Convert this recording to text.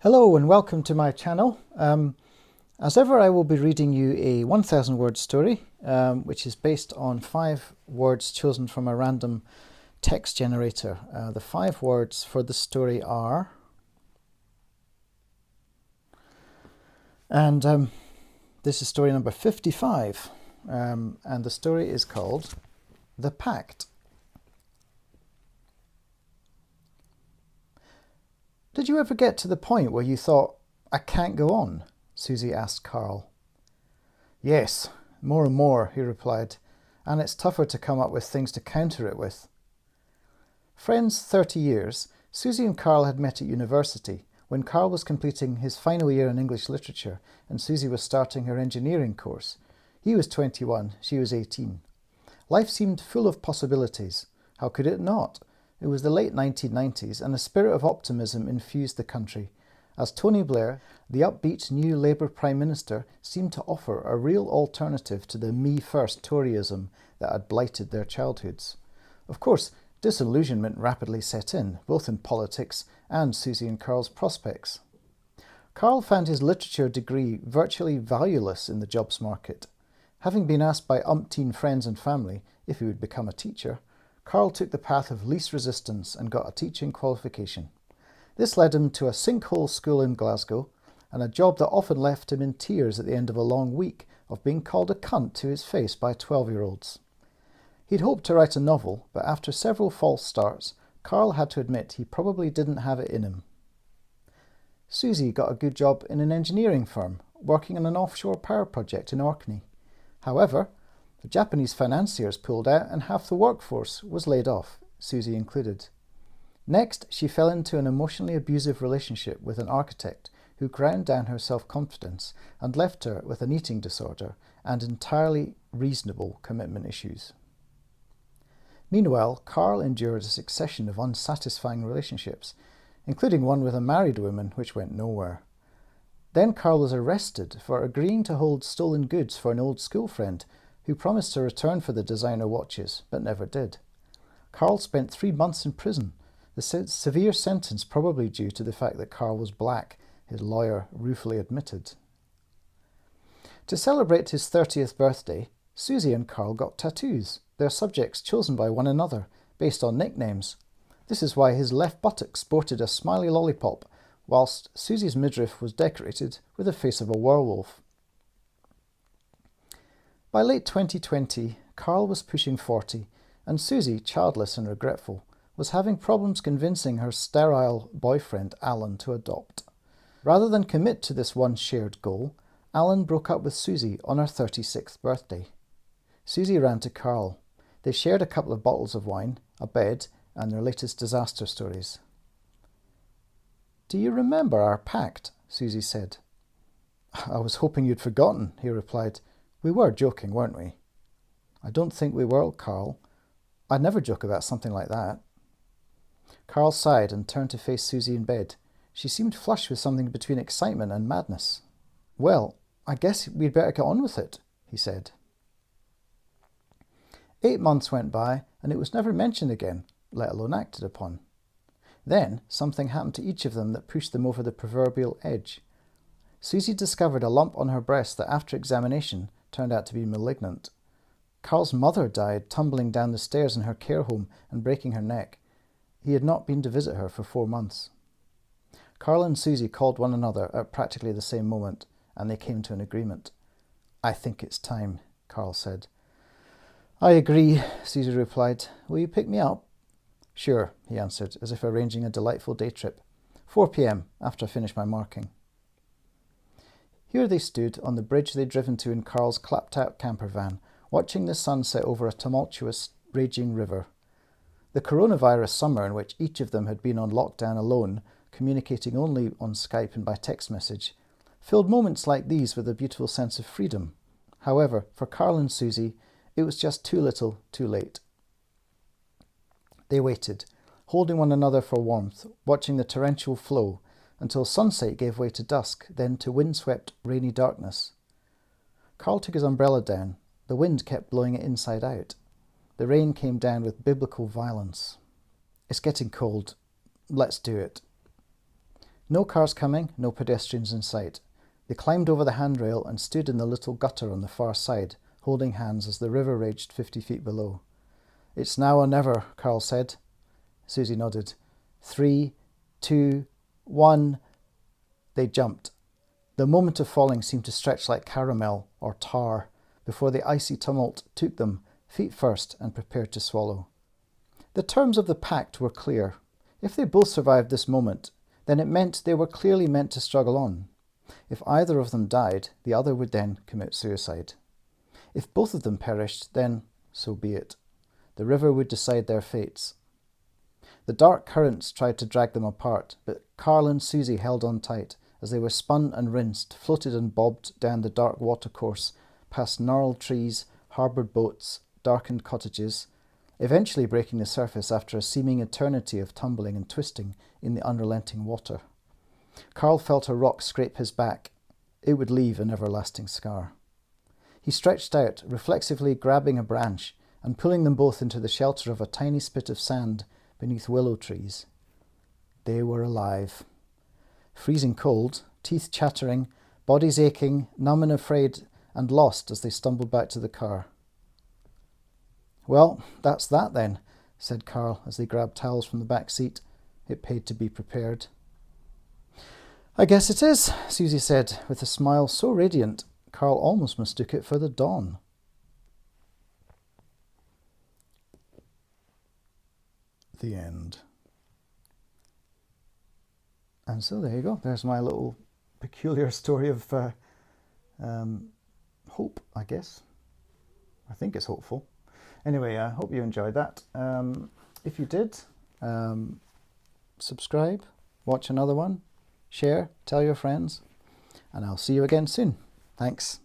Hello and welcome to my channel. As ever, I will be reading you a 1,000 word story, which is based on 5 words chosen from a random text generator. The 5 words for the story are, and this is story number 55, and the story is called The Pact. Did you ever get to the point where you thought, I can't go on? Susie asked Carl. Yes, more and more, he replied, and it's tougher to come up with things to counter it with. Friends 30 years, Susie and Carl had met at university when Carl was completing his final year in English literature and Susie was starting her engineering course. He was 21, she was 18. Life seemed full of possibilities. How could it not? It was the late 1990s and a spirit of optimism infused the country, as Tony Blair, the upbeat new Labour Prime Minister, seemed to offer a real alternative to the me-first Toryism that had blighted their childhoods. Of course, disillusionment rapidly set in, both in politics and Susie and Carl's prospects. Carl found his literature degree virtually valueless in the jobs market. Having been asked by umpteen friends and family if he would become a teacher, Carl took the path of least resistance and got a teaching qualification. This led him to a sinkhole school in Glasgow and a job that often left him in tears at the end of a long week of being called a cunt to his face by 12-year-olds. He'd hoped to write a novel, but after several false starts, Carl had to admit he probably didn't have it in him. Susie got a good job in an engineering firm, working on an offshore power project in Orkney. However, the Japanese financiers pulled out and half the workforce was laid off, Susie included. Next, she fell into an emotionally abusive relationship with an architect who ground down her self-confidence and left her with an eating disorder and entirely reasonable commitment issues. Meanwhile, Carl endured a succession of unsatisfying relationships, including one with a married woman which went nowhere. Then Carl was arrested for agreeing to hold stolen goods for an old school friend who promised to return for the designer watches, but never did. Carl spent 3 months in prison, the severe sentence probably due to the fact that Carl was black, his lawyer ruefully admitted. To celebrate his 30th birthday, Susie and Carl got tattoos, their subjects chosen by one another, based on nicknames. This is why his left buttock sported a smiley lollipop, whilst Susie's midriff was decorated with the face of a werewolf. By late 2020, Carl was pushing 40, and Susie, childless and regretful, was having problems convincing her sterile boyfriend Alan to adopt. Rather than commit to this one shared goal, Alan broke up with Susie on her 36th birthday. Susie ran to Carl. They shared a couple of bottles of wine, a bed, and their latest disaster stories. "Do you remember our pact?" Susie said. "I was hoping you'd forgotten," he replied. "We were joking, weren't we?" "I don't think we were, Carl. I'd never joke about something like that." Carl sighed and turned to face Susie in bed. She seemed flushed with something between excitement and madness. "Well, I guess we'd better get on with it," he said. 8 months went by and it was never mentioned again, let alone acted upon. Then something happened to each of them that pushed them over the proverbial edge. Susie discovered a lump on her breast that after examination turned out to be malignant. Carl's mother died tumbling down the stairs in her care home and breaking her neck. He had not been to visit her for 4 months. Carl and Susie called one another at practically the same moment, and they came to an agreement. "I think it's time," Carl said. "I agree," Susie replied. "Will you pick me up?" "Sure," he answered, as if arranging a delightful day trip. 4 p.m, after I finish my marking. Here they stood on the bridge they'd driven to in Carl's clapped-out camper van, watching the sun set over a tumultuous, raging river. The coronavirus summer in which each of them had been on lockdown alone, communicating only on Skype and by text message, filled moments like these with a beautiful sense of freedom. However, for Carl and Susie, it was just too little, too late. They waited, holding one another for warmth, watching the torrential flow, until sunset gave way to dusk, then to windswept, rainy darkness. Carl took his umbrella down. The wind kept blowing it inside out. The rain came down with biblical violence. "It's getting cold. Let's do it." No cars coming, no pedestrians in sight. They climbed over the handrail and stood in the little gutter on the far side, holding hands as the river raged 50 feet below. "It's now or never," Carl said. Susie nodded. 3, 2, 1. They jumped. The moment of falling seemed to stretch like caramel or tar before the icy tumult took them, feet first, and prepared to swallow. The terms of the pact were clear. If they both survived this moment, then it meant they were clearly meant to struggle on. If either of them died, the other would then commit suicide. If both of them perished, then so be it. The river would decide their fates. The dark currents tried to drag them apart, but Carl and Susie held on tight as they were spun and rinsed, floated and bobbed down the dark watercourse, past gnarled trees, harboured boats, darkened cottages, eventually breaking the surface after a seeming eternity of tumbling and twisting in the unrelenting water. Carl felt a rock scrape his back. It would leave an everlasting scar. He stretched out, reflexively grabbing a branch and pulling them both into the shelter of a tiny spit of sand beneath willow trees. They were alive. Freezing cold, teeth chattering, bodies aching, numb and afraid, and lost as they stumbled back to the car. "Well, that's that then," said Carl as they grabbed towels from the back seat. It paid to be prepared. "I guess it is," Susie said, with a smile so radiant Carl almost mistook it for the dawn. The end. And so there you go. There's my little peculiar story of hope, I guess. I think it's hopeful. Anyway, I hope you enjoyed that. If you did, subscribe, watch another one, share, tell your friends, and I'll see you again soon. Thanks.